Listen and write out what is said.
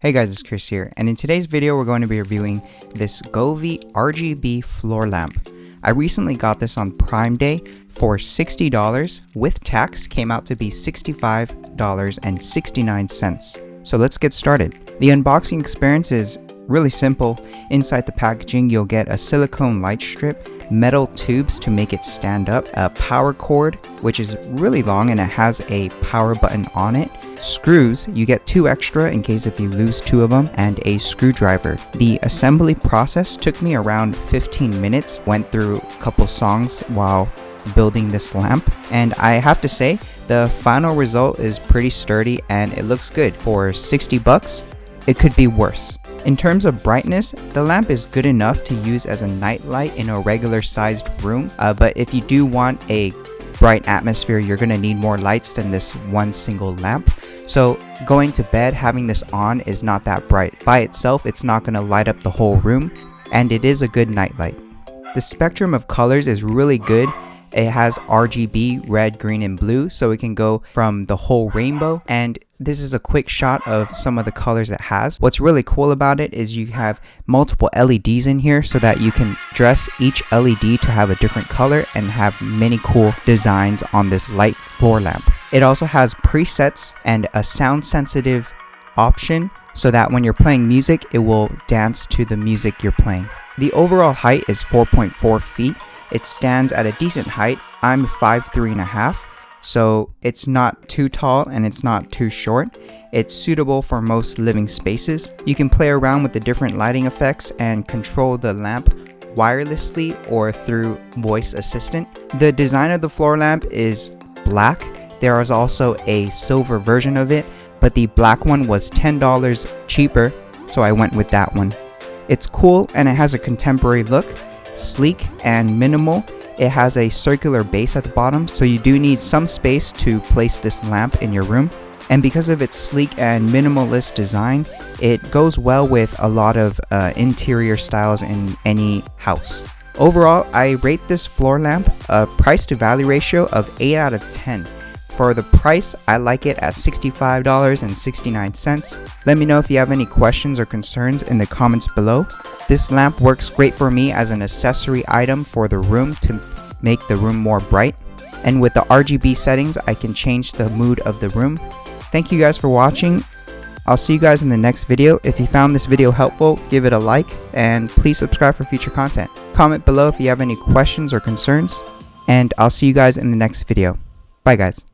Hey guys, it's Chris here, and in today's video we're going to be reviewing this Govee RGB floor lamp. I recently got this on Prime Day for $60, with tax came out to be $65.69. So let's get started. The unboxing experience is really simple. Inside the packaging you'll get a silicone light strip, metal tubes to make it stand up, a power cord which is really long and it has a power button on it, screws, you get 2 extra in case if you lose 2 of them, and a screwdriver. The assembly process took me around 15 minutes, went through a couple songs while building this lamp, and I have to say the final result is pretty sturdy and it looks good. For 60 bucks, it could be worse. In terms of brightness, the lamp is good enough to use as a night light in a regular sized room, but if you do want a bright atmosphere, you're going to need more lights than this one single lamp. So going to bed having this on is not that bright. By itself, it's not going to light up the whole room, and it is a good night light. The spectrum of colors is really good. It has RGB, red, green, and blue, so it can go from the whole rainbow, and this is a quick shot of some of the colors it has. What's really cool about it is you have multiple LEDs in here so that you can dress each LED to have a different color and have many cool designs on this light floor lamp. It also has presets and a sound sensitive option so that when you're playing music, it will dance to the music you're playing. The overall height is 4.4 feet. It stands at a decent height. I'm 5'3.5", so it's not too tall and it's not too short. It's suitable for most living spaces. You can play around with the different lighting effects and control the lamp wirelessly or through voice assistant. The design of the floor lamp is black. There is also a silver version of it, but the black one was $10 cheaper, so I went with that one. It's cool and it has a contemporary look, sleek and minimal. It has a circular base at the bottom, so you do need some space to place this lamp in your room. And because of its sleek and minimalist design, it goes well with a lot of interior styles in any house. Overall, I rate this floor lamp a price to value ratio of 8 out of 10. For the price, I like it at $65.69. Let me know if you have any questions or concerns in the comments below. This lamp works great for me as an accessory item for the room to make the room more bright. And with the RGB settings, I can change the mood of the room. Thank you guys for watching. I'll see you guys in the next video. If you found this video helpful, give it a like and please subscribe for future content. Comment below if you have any questions or concerns, and I'll see you guys in the next video. Bye guys.